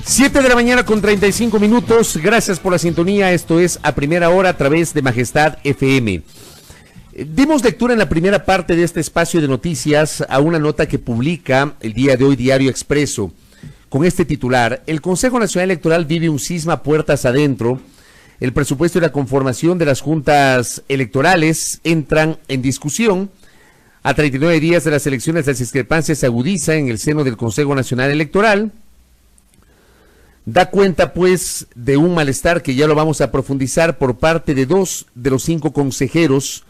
7 de la mañana con 35 minutos. Gracias por la sintonía. Esto es A Primera Hora a través de Majestad FM. Dimos lectura en la primera parte de este espacio de noticias a una nota que publica el día de hoy Diario Expreso con este titular: el Consejo Nacional Electoral vive un cisma puertas adentro. El presupuesto y la conformación de las juntas electorales entran en discusión. A 39 días de las elecciones, las discrepancias se agudizan en el seno del Consejo Nacional Electoral. Da cuenta, pues, de un malestar que ya lo vamos a profundizar por parte de 2 de los 5 consejeros.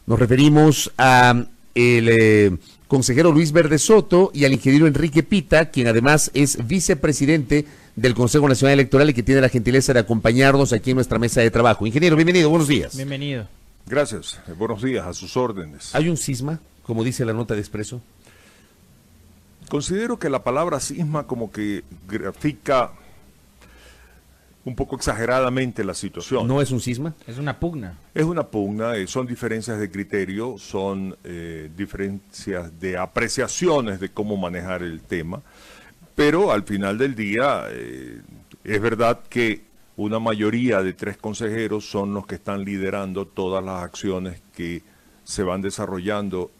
Nos referimos a el consejero Luis Verde Soto y al ingeniero Enrique Pita, quien además es vicepresidente del Consejo Nacional Electoral y que tiene la gentileza de acompañarnos aquí en nuestra mesa de trabajo. Ingeniero, bienvenido, buenos días. Bienvenido. Gracias, buenos días, a sus órdenes. ¿Hay un cisma, como dice la nota de Expreso? Considero que la palabra cisma como que grafica un poco exageradamente la situación. ¿No es un cisma? Es una pugna. Es una pugna, son diferencias de criterio, son diferencias de apreciaciones de cómo manejar el tema, pero al final del día es verdad que una mayoría de 3 consejeros son los que están liderando todas las acciones que se van desarrollando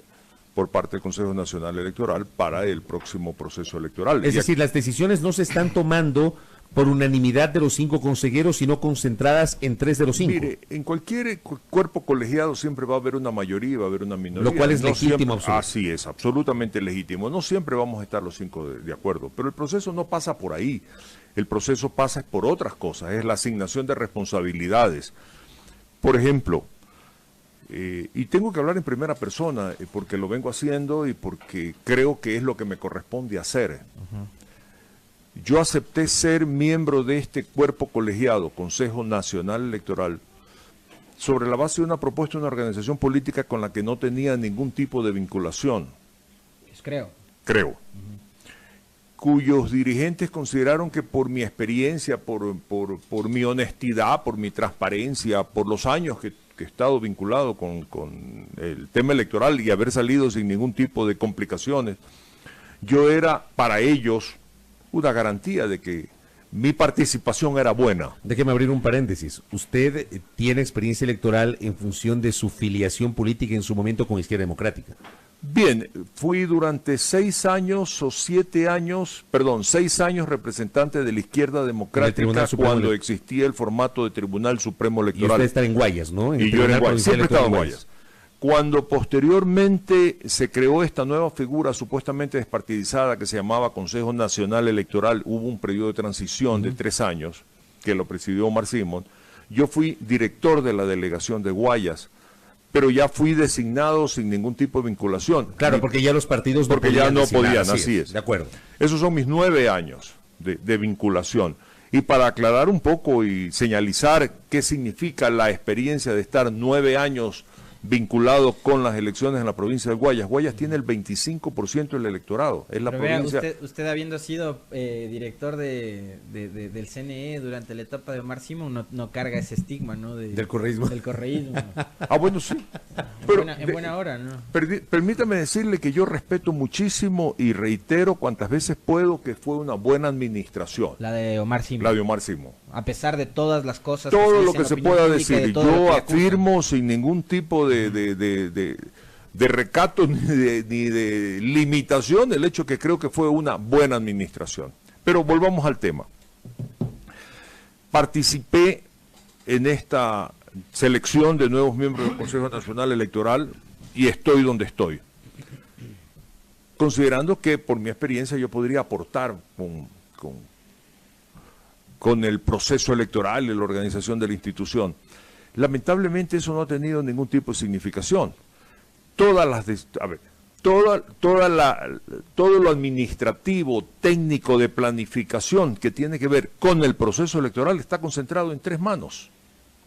por parte del Consejo Nacional Electoral para el próximo proceso electoral. Es decir, las decisiones no se están tomando por unanimidad de los 5 consejeros, sino concentradas en 3 de los 5. Mire, en cualquier cuerpo colegiado siempre va a haber una mayoría y va a haber una minoría. Lo cual es no legítimo. Siempre, así es, absolutamente legítimo. No siempre vamos a estar los 5 de acuerdo, pero el proceso no pasa por ahí. El proceso pasa por otras cosas, es la asignación de responsabilidades. Por ejemplo, y tengo que hablar en primera persona porque lo vengo haciendo y porque creo que es lo que me corresponde hacer. Yo acepté ser miembro de este cuerpo colegiado, Consejo Nacional Electoral, sobre la base de una propuesta de una organización política con la que no tenía ningún tipo de vinculación. Creo. Cuyos dirigentes consideraron que por mi experiencia, por mi honestidad, por mi transparencia, por los años que he estado vinculado con el tema electoral y haber salido sin ningún tipo de complicaciones, yo era para ellos una garantía de que mi participación era buena. Déjeme abrir un paréntesis. Usted tiene experiencia electoral en función de su filiación política en su momento con Izquierda Democrática. Bien, fui durante 6 años representante de la Izquierda Democrática cuando existía el formato de Tribunal Supremo Electoral. Y usted está en Guayas, ¿no? Y yo era en Guayas, siempre he estado en Guayas. Cuando posteriormente se creó esta nueva figura supuestamente despartidizada que se llamaba Consejo Nacional Electoral, hubo un periodo de transición de 3 años que lo presidió Omar Simón. Yo fui director de la delegación de Guayas, pero ya fui designado sin ningún tipo de vinculación. Claro, porque ya los partidos no podían, así es. De acuerdo. Esos son mis 9 años de vinculación. Y para aclarar un poco y señalizar qué significa la experiencia de estar 9 años vinculado con las elecciones en la provincia de Guayas. Guayas tiene el 25% del electorado. Es la provincia... usted habiendo sido director del CNE durante la etapa de Omar Simón, no carga ese estigma, ¿no? Del correísmo. Del correísmo. Bueno, sí. En buena hora, ¿no? Permítame decirle que yo respeto muchísimo y reitero cuantas veces puedo que fue una buena administración. La de Omar Simón. La de Omar Simón. A pesar de todas las cosas. Todo lo que se pueda decir. Yo afirmo sin ningún tipo de recato ni de limitación el hecho que creo que fue una buena administración. Pero volvamos al tema. Participé en esta selección de nuevos miembros del Consejo Nacional Electoral y estoy donde estoy. Considerando que por mi experiencia yo podría aportar con el proceso electoral y la organización de la institución. Lamentablemente eso no ha tenido ningún tipo de significación. Todo lo administrativo, técnico de planificación que tiene que ver con el proceso electoral está concentrado en 3 manos.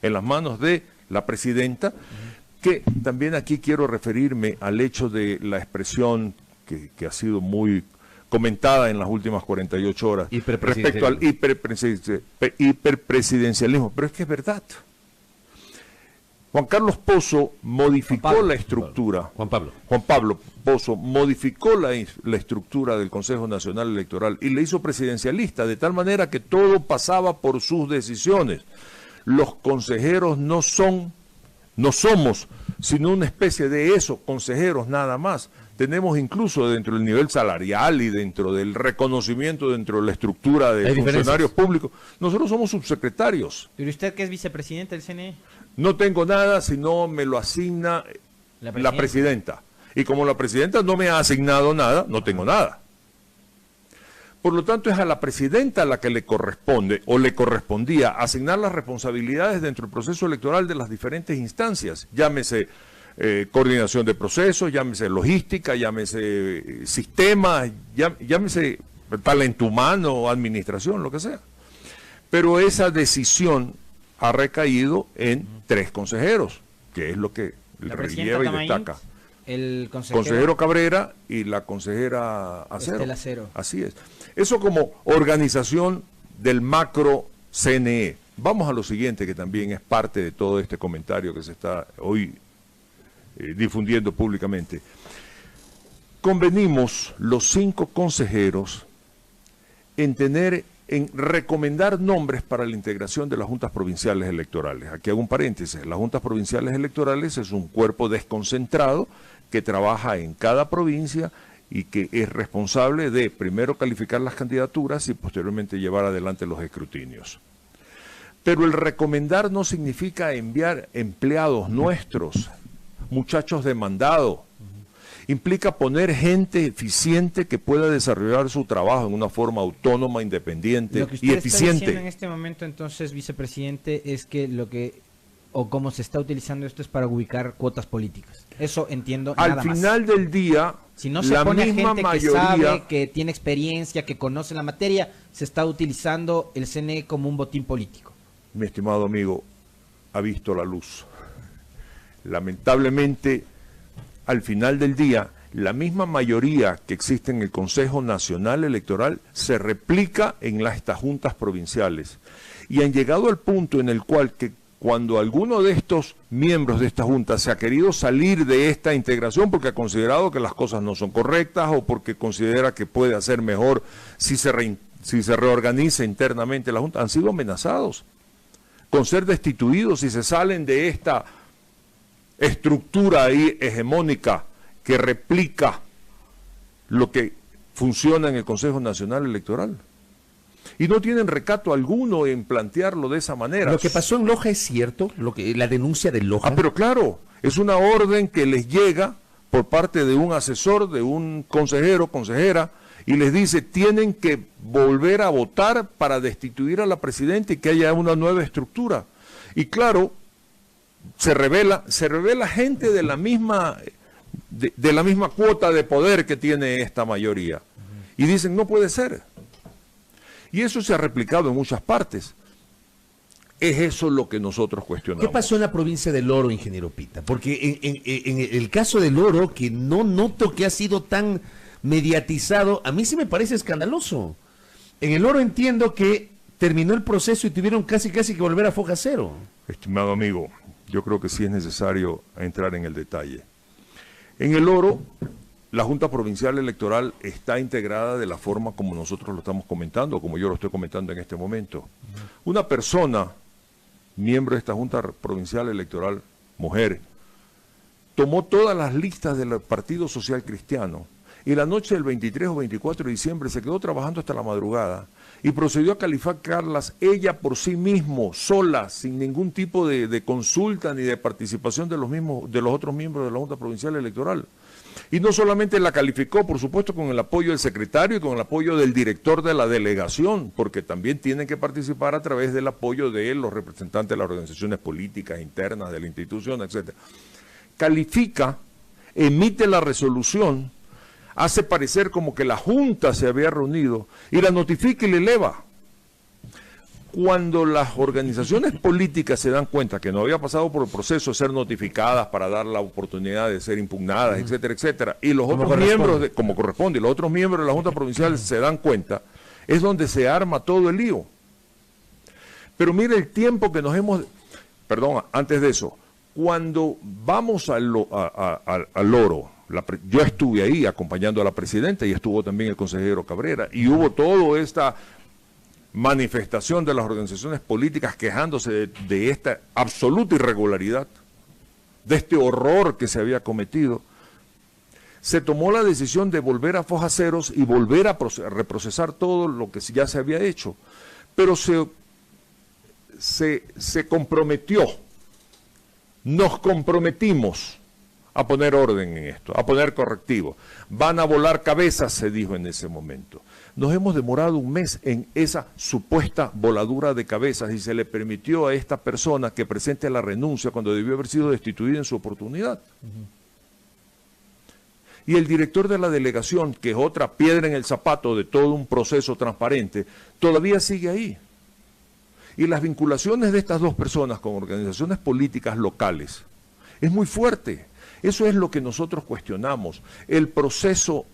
En las manos de la presidenta, que también aquí quiero referirme al hecho de la expresión que ha sido muy comentada en las últimas 48 horas respecto al hiperpresidencialismo, pero es que es verdad. Juan Carlos Pozo modificó la estructura. Juan Pablo Pozo modificó la estructura del Consejo Nacional Electoral y le hizo presidencialista, de tal manera que todo pasaba por sus decisiones. Los consejeros no somos, sino una especie de esos consejeros nada más. Tenemos incluso dentro del nivel salarial y dentro del reconocimiento, dentro de la estructura de funcionarios públicos, nosotros somos subsecretarios. ¿Pero usted que es vicepresidente del CNE? No tengo nada si no me lo asigna la presidenta. Y como la presidenta no me ha asignado nada, no tengo nada. Por lo tanto, es a la presidenta a la que le corresponde o le correspondía asignar las responsabilidades dentro del proceso electoral de las diferentes instancias. Llámese coordinación de procesos, llámese logística, llámese sistemas, llámese talento humano, administración, lo que sea. Pero esa decisión ha recaído en 3 consejeros, que es lo que relieva y destaca. El consejero Cabrera y la consejera Acero. Así es. Eso como organización del macro CNE. Vamos a lo siguiente, que también es parte de todo este comentario que se está hoy difundiendo públicamente. Convenimos los 5 consejeros en recomendar nombres para la integración de las juntas provinciales electorales. Aquí hago un paréntesis. Las juntas provinciales electorales es un cuerpo desconcentrado que trabaja en cada provincia y que es responsable de primero calificar las candidaturas y posteriormente llevar adelante los escrutinios. Pero el recomendar no significa enviar empleados nuestros, muchachos demandados. Implica poner gente eficiente que pueda desarrollar su trabajo en una forma autónoma, independiente y eficiente. Lo que usted está diciendo en este momento, entonces, vicepresidente, es que cómo se está utilizando esto es para ubicar cuotas políticas. Eso entiendo. Al final del día, si no se pone gente que sabe, que tiene experiencia, que conoce la materia, se está utilizando el CNE como un botín político. Mi estimado amigo, ha visto la luz. Lamentablemente, al final del día, la misma mayoría que existe en el Consejo Nacional Electoral se replica en estas juntas provinciales. Y han llegado al punto en el cual que cuando alguno de estos miembros de esta junta se ha querido salir de esta integración porque ha considerado que las cosas no son correctas o porque considera que puede hacer mejor si se reorganiza internamente la junta, han sido amenazados con ser destituidos si se salen de esta estructura ahí hegemónica que replica lo que funciona en el Consejo Nacional Electoral. Y no tienen recato alguno en plantearlo de esa manera. Lo que pasó en Loja es cierto, la denuncia de Loja. Pero claro, es una orden que les llega por parte de un asesor, de un consejero, consejera, y les dice, tienen que volver a votar para destituir a la presidenta y que haya una nueva estructura. Y claro, se revela gente de la misma cuota de poder que tiene esta mayoría. Y dicen, no puede ser. Y eso se ha replicado en muchas partes. Es eso lo que nosotros cuestionamos. ¿Qué pasó en la provincia del Oro, ingeniero Pita? Porque en el caso del Oro, que no noto que ha sido tan mediatizado, a mí sí me parece escandaloso. En el Oro entiendo que terminó el proceso y tuvieron casi que volver a foja cero. Estimado amigo, yo creo que sí es necesario entrar en el detalle. En el Oro, la Junta Provincial Electoral está integrada de la forma como nosotros lo estamos comentando, como yo lo estoy comentando en este momento. Una persona, miembro de esta Junta Provincial Electoral, mujer, tomó todas las listas del Partido Social Cristiano y la noche del 23 o 24 de diciembre se quedó trabajando hasta la madrugada y procedió a calificarlas ella por sí mismo, sola, sin ningún tipo de consulta ni de participación de los otros miembros de la Junta Provincial Electoral. Y no solamente la calificó, por supuesto, con el apoyo del secretario y con el apoyo del director de la delegación, porque también tienen que participar a través del apoyo de los representantes de las organizaciones políticas internas, de la institución, etc. Califica, emite la resolución, hace parecer como que la Junta se había reunido y la notifica y le eleva. Cuando las organizaciones políticas se dan cuenta que no había pasado por el proceso de ser notificadas para dar la oportunidad de ser impugnadas, etcétera, etcétera, y los otros miembros, como corresponde, y los otros miembros de la Junta Provincial se dan cuenta, es donde se arma todo el lío. Pero mire el tiempo que nos hemos... Perdón, antes de eso, Cuando vamos al Oro, yo estuve ahí acompañando a la presidenta y estuvo también el consejero Cabrera, y hubo toda esta manifestación de las organizaciones políticas quejándose de esta absoluta irregularidad, de este horror que se había cometido. Se tomó la decisión de volver a Foja Ceros y volver a reprocesar todo lo que ya se había hecho, pero se comprometió, nos comprometimos a poner orden en esto, a poner correctivos. Van a volar cabezas, se dijo en ese momento. Nos hemos demorado un mes en esa supuesta voladura de cabezas y se le permitió a esta persona que presente la renuncia cuando debió haber sido destituida en su oportunidad. Y el director de la delegación, que es otra piedra en el zapato de todo un proceso transparente, todavía sigue ahí. Y las vinculaciones de estas dos personas con organizaciones políticas locales es muy fuerte. Eso es lo que nosotros cuestionamos. El proceso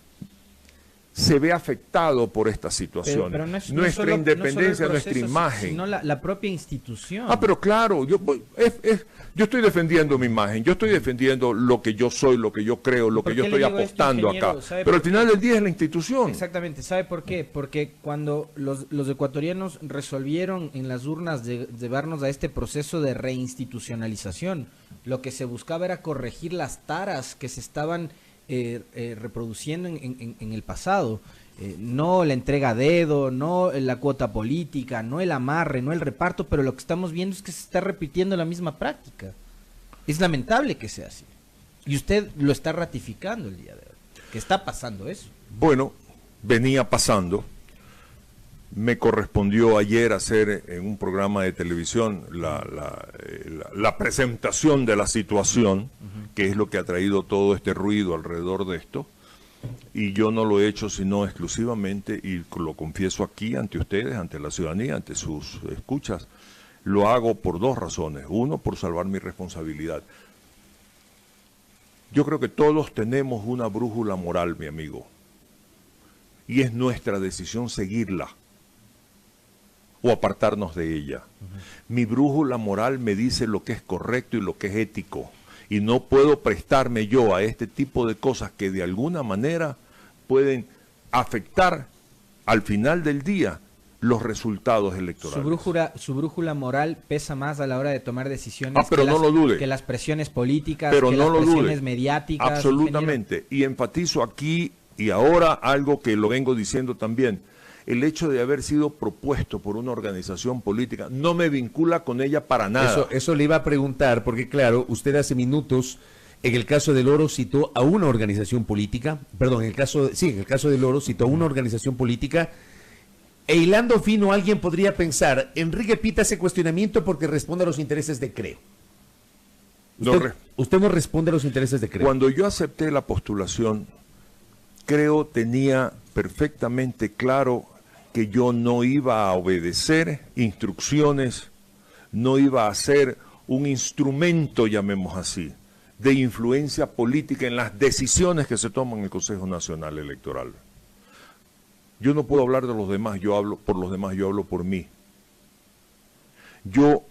se ve afectado por esta situación. Pero no nuestra solo, independencia, no nuestra imagen. Sino la propia institución. Pero claro, yo estoy defendiendo mi imagen, yo estoy defendiendo lo que yo soy, lo que yo creo, lo que yo estoy apostando acá. Pero al final del día es la institución. Exactamente, ¿sabe por qué? Porque cuando los ecuatorianos resolvieron en las urnas llevarnos a este proceso de reinstitucionalización, lo que se buscaba era corregir las taras que se estaban reproduciendo en el pasado. No la entrega a dedo, no la cuota política, no el amarre, no el reparto, pero lo que estamos viendo es que se está repitiendo la misma práctica. Es lamentable que sea así. Y usted lo está ratificando el día de hoy, que está pasando eso. Bueno, venía pasando. Me correspondió ayer hacer en un programa de televisión la presentación de la situación, que es lo que ha traído todo este ruido alrededor de esto. Y yo no lo he hecho sino exclusivamente, y lo confieso aquí ante ustedes, ante la ciudadanía, ante sus escuchas, lo hago por dos razones. Uno, por salvar mi responsabilidad. Yo creo que todos tenemos una brújula moral, mi amigo, y es nuestra decisión seguirla o apartarnos de ella. Mi brújula moral me dice lo que es correcto y lo que es ético. Y no puedo prestarme yo a este tipo de cosas que de alguna manera pueden afectar al final del día los resultados electorales. Su brújula moral pesa más a la hora de tomar decisiones pero no lo dude. Que las presiones políticas, pero que no las lo presiones dude. mediáticas. Absolutamente. Ingeniero. Y enfatizo aquí y ahora algo que lo vengo diciendo también. El hecho de haber sido propuesto por una organización política no me vincula con ella para nada. Eso le iba a preguntar, porque claro, usted hace minutos, en el caso del Oro, citó a una organización política, perdón, en el caso del Oro, citó a una organización política, e hilando fino, alguien podría pensar, Enrique Pita hace cuestionamiento porque responde a los intereses de Creo. Usted no responde a los intereses de Creo. Cuando yo acepté la postulación, Creo tenía perfectamente claro que yo no iba a obedecer instrucciones, no iba a ser un instrumento, llamemos así, de influencia política en las decisiones que se toman en el Consejo Nacional Electoral. Yo no puedo hablar de los demás, yo hablo por los demás, yo hablo por mí. Yo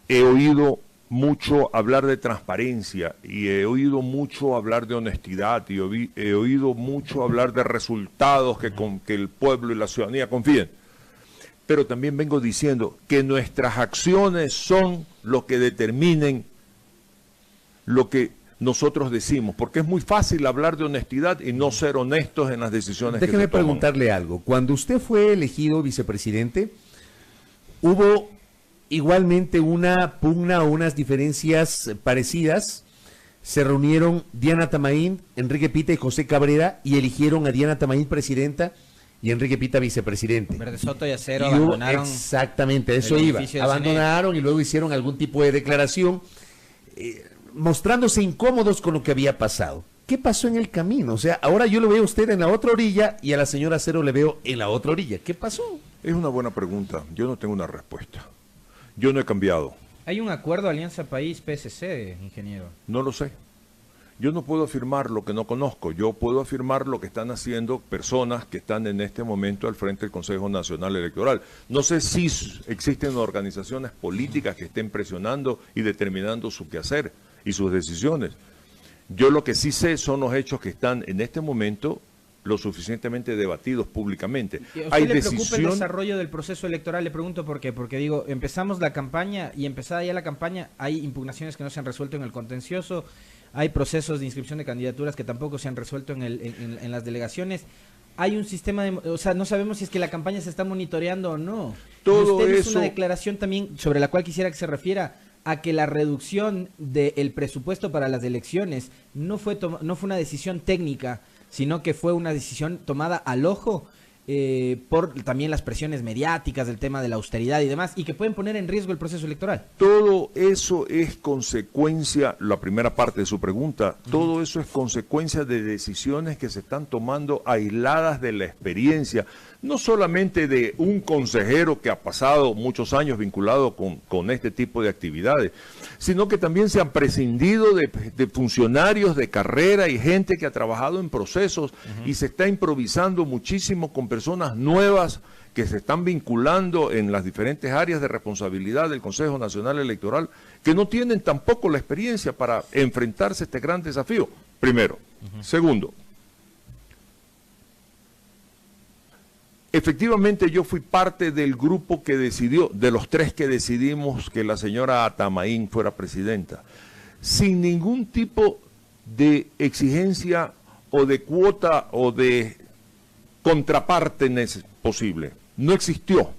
he oído mucho hablar de transparencia y he oído mucho hablar de honestidad y he oído mucho hablar de resultados que el pueblo y la ciudadanía confíen. Pero también vengo diciendo que nuestras acciones son lo que determinen lo que nosotros decimos, porque es muy fácil hablar de honestidad y no ser honestos en las decisiones que se toman. Déjeme preguntarle algo. Cuando usted fue elegido vicepresidente, ¿hubo igualmente una pugna o unas diferencias parecidas? Se reunieron Diana Tamaín, Enrique Pita y José Cabrera y eligieron a Diana Tamaín presidenta y Enrique Pita vicepresidente. Verde Soto y Acero y abandonaron. Exactamente, eso iba. Abandonaron y luego hicieron algún tipo de declaración mostrándose incómodos con lo que había pasado. ¿Qué pasó en el camino? O sea, ahora yo lo veo a usted en la otra orilla y a la señora Acero le veo en la otra orilla. ¿Qué pasó? Es una buena pregunta. Yo no tengo una respuesta. Yo no he cambiado. Hay un acuerdo Alianza País PSC, ingeniero. No lo sé. Yo no puedo afirmar lo que no conozco, yo puedo afirmar lo que están haciendo personas que están en este momento al frente del Consejo Nacional Electoral. No sé si existen organizaciones políticas que estén presionando y determinando su quehacer y sus decisiones. Yo lo que sí sé son los hechos que están en este momento lo suficientemente debatidos públicamente. ¿A usted le preocupa el desarrollo del proceso electoral? Le pregunto por qué. Porque digo, empezamos la campaña y empezada ya la campaña hay impugnaciones que no se han resuelto en el contencioso, hay procesos de inscripción de candidaturas que tampoco se han resuelto en las delegaciones. Hay un sistema de... O sea, no sabemos si es que la campaña se está monitoreando o no. Todo usted eso... hizo una declaración también sobre la cual quisiera que se refiera a que la reducción del presupuesto para las elecciones no fue una decisión técnica, sino que fue una decisión tomada al ojo por también las presiones mediáticas del tema de la austeridad y demás, y que pueden poner en riesgo el proceso electoral. Todo eso es consecuencia, la primera parte de su pregunta, todo eso es consecuencia de decisiones que se están tomando aisladas de la experiencia, no solamente de un consejero que ha pasado muchos años vinculado con este tipo de actividades, sino que también se han prescindido de funcionarios de carrera y gente que ha trabajado en procesos y se está improvisando muchísimo con personas nuevas que se están vinculando en las diferentes áreas de responsabilidad del Consejo Nacional Electoral, que no tienen tampoco la experiencia para enfrentarse a este gran desafío, primero. Segundo, efectivamente yo fui parte del grupo que decidió, de los tres que decidimos que la señora Atamaín fuera presidenta, sin ningún tipo de exigencia o de cuota o de contraparte posible. No existió.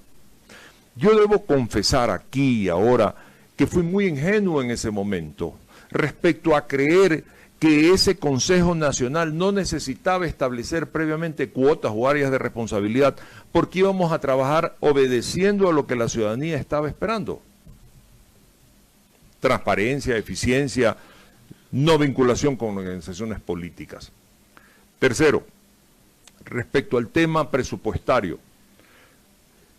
Yo debo confesar aquí y ahora que fui muy ingenuo en ese momento respecto a creer que ese Consejo Nacional no necesitaba establecer previamente cuotas o áreas de responsabilidad porque íbamos a trabajar obedeciendo a lo que la ciudadanía estaba esperando. Transparencia, eficiencia, no vinculación con organizaciones políticas. Tercero, respecto al tema presupuestario,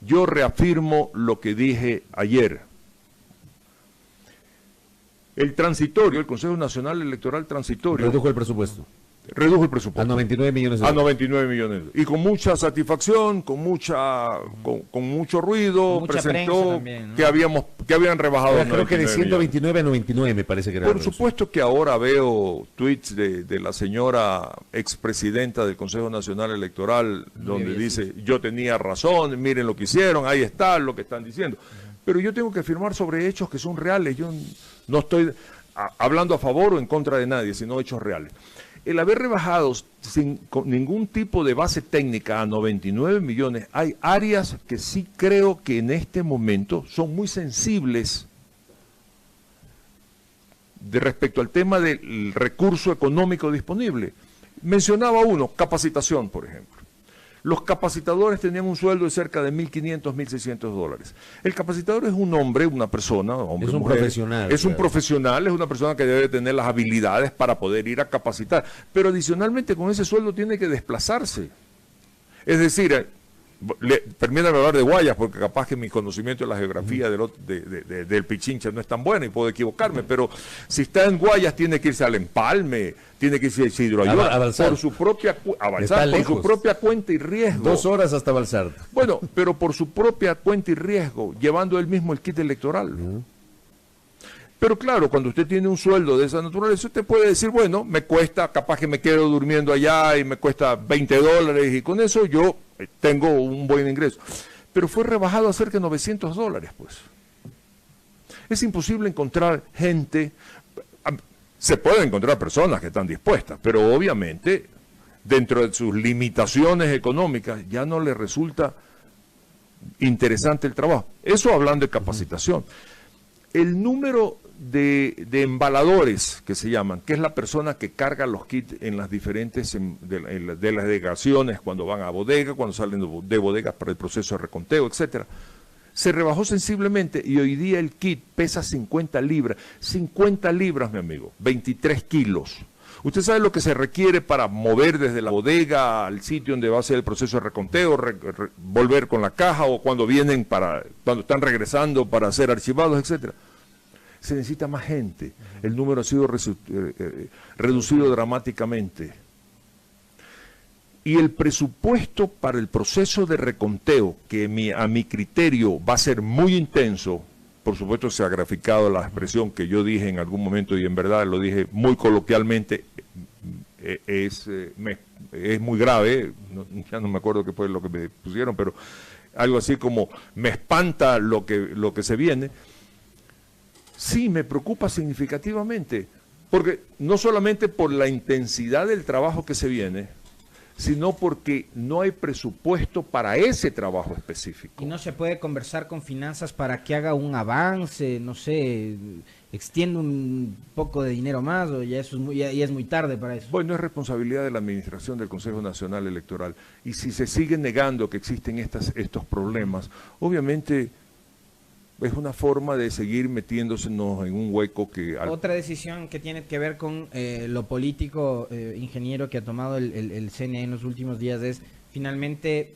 yo reafirmo lo que dije ayer. El transitorio, el Consejo Nacional Electoral Transitorio... Redujo el presupuesto. Redujo el presupuesto. A 99 millones de dólares. A 99 millones. Y con mucha satisfacción, con mucho ruido, mucha presentó también, ¿no? que habían rebajado. Creo que de 129 a 99 me parece que era. Por supuesto que ahora veo tweets de la señora expresidenta del Consejo Nacional Electoral, donde dice, yo tenía razón, miren lo que hicieron, ahí está lo que están diciendo. Pero yo tengo que afirmar sobre hechos que son reales. Yo no estoy hablando a favor o en contra de nadie, sino hechos reales. El haber rebajado con ningún tipo de base técnica a 99 millones, hay áreas que sí creo que en este momento son muy sensibles respecto al tema del recurso económico disponible. Mencionaba uno, capacitación, por ejemplo. Los capacitadores tenían un sueldo de cerca de $1.500, $1.600. El capacitador es un hombre, una persona, hombre, es un mujer, profesional. Es un profesional, es una persona que debe tener las habilidades para poder ir a capacitar. Pero adicionalmente con ese sueldo tiene que desplazarse. Es decir, permítame hablar de Guayas, porque capaz que mi conocimiento de la geografía del Pichincha no es tan bueno y puedo equivocarme, pero si está en Guayas tiene que irse al Empalme, tiene que irse a Isidro Ayora, por su propia su propia cuenta y riesgo. 2 horas hasta Balsar. Bueno, pero por su propia cuenta y riesgo, llevando él mismo el kit electoral. Pero claro, cuando usted tiene un sueldo de esa naturaleza, usted puede decir, bueno, me cuesta, capaz que me quedo durmiendo allá y me cuesta $20 y con eso yo tengo un buen ingreso. Pero fue rebajado a cerca de $900, pues. Es imposible encontrar gente, se pueden encontrar personas que están dispuestas, pero obviamente dentro de sus limitaciones económicas ya no les resulta interesante el trabajo. Eso hablando de capacitación. El número de embaladores, que se llaman, que es la persona que carga los kits en las diferentes, de las delegaciones, cuando van a bodega, cuando salen de bodegas para el proceso de reconteo, etcétera, se rebajó sensiblemente y hoy día el kit pesa 50 libras. 50 libras, mi amigo, 23 kilos. Usted sabe lo que se requiere para mover desde la bodega al sitio donde va a ser el proceso de reconteo, volver con la caja o cuando están regresando para ser archivados, etcétera. se necesita más gente. El número ha sido reducido dramáticamente. Y el presupuesto para el proceso de reconteo, que a mi criterio va a ser muy intenso, por supuesto se ha graficado la expresión que yo dije en algún momento y en verdad lo dije muy coloquialmente, es muy grave, ya no me acuerdo qué fue lo que me pusieron, pero algo así como me espanta lo que se viene. Sí, me preocupa significativamente, porque no solamente por la intensidad del trabajo que se viene, sino porque no hay presupuesto para ese trabajo específico. Y no se puede conversar con finanzas para que haga un avance, no sé, extienda un poco de dinero más, o ya eso ya es muy tarde para eso. Bueno, es responsabilidad de la administración del Consejo Nacional Electoral. Y si se sigue negando que existen estos problemas, obviamente es una forma de seguir metiéndosenos en un hueco que... Otra decisión que tiene que ver con lo político, ingeniero, que ha tomado el CNE en los últimos días es finalmente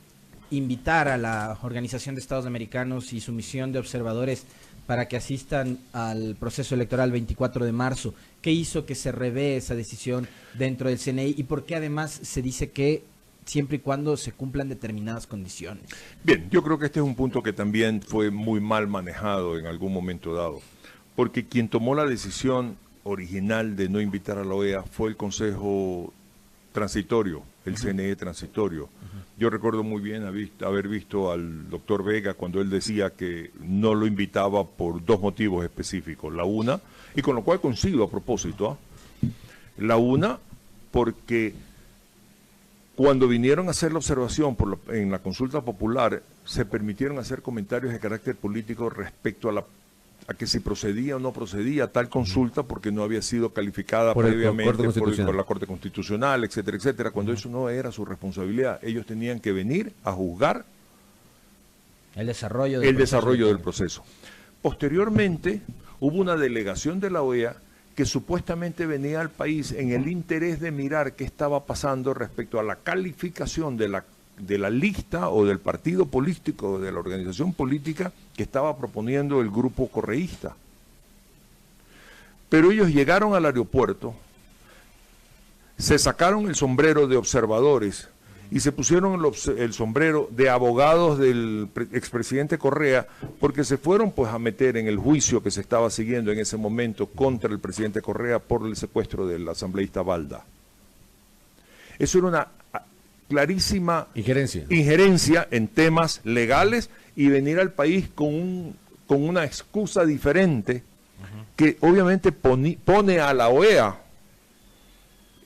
invitar a la Organización de Estados Americanos y su misión de observadores para que asistan al proceso electoral 24 de marzo. ¿Qué hizo que se revee esa decisión dentro del CNE y por qué además se dice que siempre y cuando se cumplan determinadas condiciones? Bien, yo creo que este es un punto que también fue muy mal manejado en algún momento dado, porque quien tomó la decisión original de no invitar a la OEA fue el Consejo Transitorio, el CNE Transitorio. Yo recuerdo muy bien haber visto al doctor Vega cuando él decía que no lo invitaba por dos motivos específicos. La una, y con lo cual coincido a propósito, la una, porque cuando vinieron a hacer la observación en la consulta popular, se permitieron hacer comentarios de carácter político respecto a que si procedía o no procedía tal consulta porque no había sido calificada previamente por la Corte Constitucional, etcétera, etcétera, cuando eso no era su responsabilidad. Ellos tenían que venir a juzgar el desarrollo del proceso. Posteriormente, hubo una delegación de la OEA que supuestamente venía al país en el interés de mirar qué estaba pasando respecto a la calificación de la lista o del partido político o de la organización política que estaba proponiendo el grupo correísta. Pero ellos llegaron al aeropuerto, se sacaron el sombrero de observadores y se pusieron el sombrero de abogados del expresidente Correa, porque se fueron pues a meter en el juicio que se estaba siguiendo en ese momento contra el presidente Correa por el secuestro del asambleísta Balda. Eso era una clarísima injerencia en temas legales y venir al país con una excusa diferente que obviamente pone a la OEA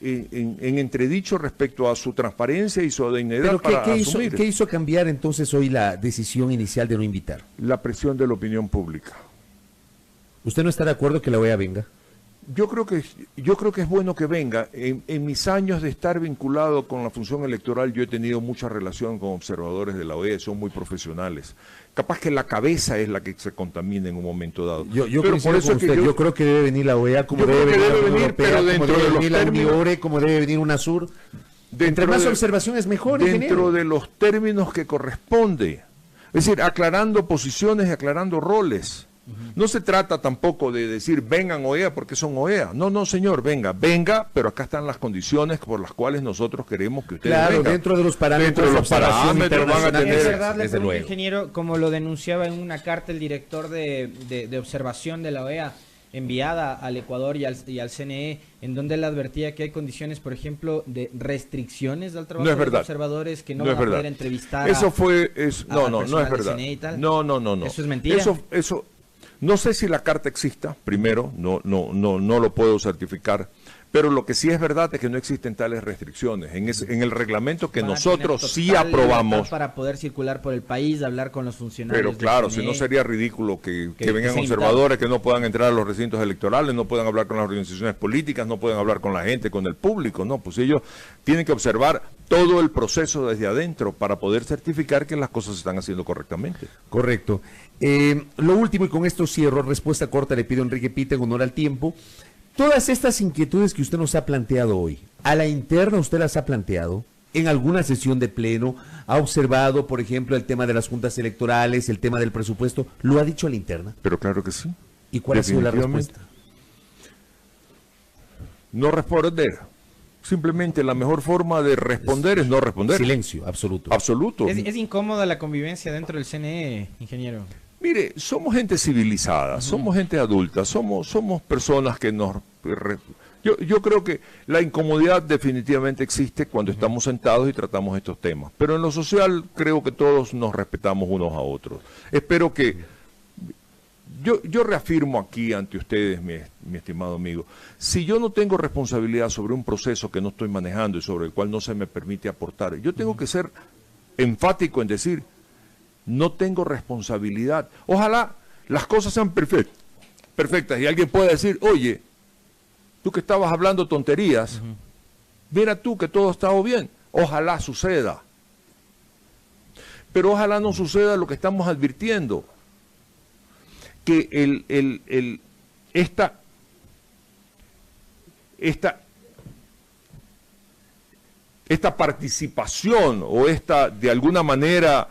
en entredicho respecto a su transparencia y su dignidad. Pero ¿qué hizo cambiar entonces hoy la decisión inicial de no invitar? La presión de la opinión pública. ¿Usted no está de acuerdo que la OEA venga? Yo creo que es bueno que venga. En mis años de estar vinculado con la función electoral, yo he tenido mucha relación con observadores de la OEA, son muy profesionales. Capaz que la cabeza es la que se contamina en un momento dado. Yo creo que debe venir la OEA, como debe venir la Unión Europea, como debe venir la UNIORE, como debe venir UNASUR. Entre más observaciones mejor. Dentro de los términos que corresponde. Es decir, aclarando posiciones y aclarando roles. No se trata tampoco de decir vengan OEA porque son OEA. No, señor, venga, pero acá están las condiciones por las cuales nosotros queremos que ustedes vengan. Dentro de los parámetros, van a tener. Es verdad, le pregunto, ingeniero, como lo denunciaba en una carta el director de observación de la OEA enviada al Ecuador y al CNE, en donde él advertía que hay condiciones, por ejemplo, de restricciones al trabajo de los observadores, que no van a poder entrevistar no es verdad. CNE y tal. No. Eso es mentira. Eso no sé si la carta exista, primero, no lo puedo certificar, pero lo que sí es verdad es que no existen tales restricciones. En el reglamento que nosotros sí aprobamos. Para poder circular por el país, hablar con los funcionarios. Pero claro, si no sería ridículo que vengan observadores, que no puedan entrar a los recintos electorales, no puedan hablar con las organizaciones políticas, no puedan hablar con la gente, con el público, no, pues ellos tienen que observar todo el proceso desde adentro para poder certificar que las cosas se están haciendo correctamente. Correcto. Lo último, y con esto cierro, respuesta corta, le pido a Enrique Pita en honor al tiempo. Todas estas inquietudes que usted nos ha planteado hoy, ¿a la interna usted las ha planteado? ¿En alguna sesión de pleno? ¿Ha observado, por ejemplo, el tema de las juntas electorales, el tema del presupuesto? ¿Lo ha dicho a la interna? Pero claro que sí. ¿Y cuál ha sido la Definitivamente. respuesta? No responder. Simplemente la mejor forma de responder es no responder. Silencio, absoluto. Absoluto. Es incómoda la convivencia dentro del CNE, ingeniero. Mire, somos gente civilizada, somos gente adulta, somos personas que Yo creo que la incomodidad definitivamente existe cuando estamos sentados y tratamos estos temas, pero en lo social creo que todos nos respetamos unos a otros. Espero que... Yo reafirmo aquí ante ustedes, mi estimado amigo, si yo no tengo responsabilidad sobre un proceso que no estoy manejando y sobre el cual no se me permite aportar, yo tengo que ser enfático en decir, no tengo responsabilidad. Ojalá las cosas sean perfectas y alguien pueda decir, oye, tú que estabas hablando tonterías, mira tú que todo ha estado bien. Ojalá suceda. Pero ojalá no suceda lo que estamos advirtiendo, que esta participación o esta, de alguna manera,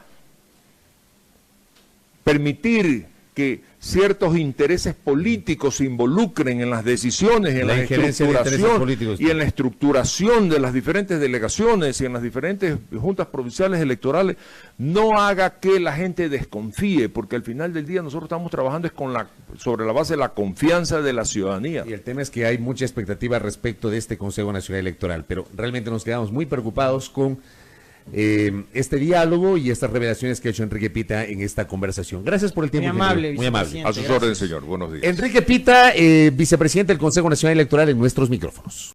permitir que ciertos intereses políticos se involucren en las decisiones, en la estructuración y en la estructuración de las diferentes delegaciones y en las diferentes juntas provinciales electorales, no haga que la gente desconfíe, porque al final del día nosotros estamos trabajando sobre la base de la confianza de la ciudadanía. Y el tema es que hay mucha expectativa respecto de este Consejo Nacional Electoral, pero realmente nos quedamos muy preocupados con este diálogo y estas revelaciones que ha hecho Enrique Pita en esta conversación. Gracias por el tiempo. Muy amable, muy amable. A sus órdenes, señor. Buenos días. Enrique Pita, vicepresidente del Consejo Nacional Electoral, en nuestros micrófonos.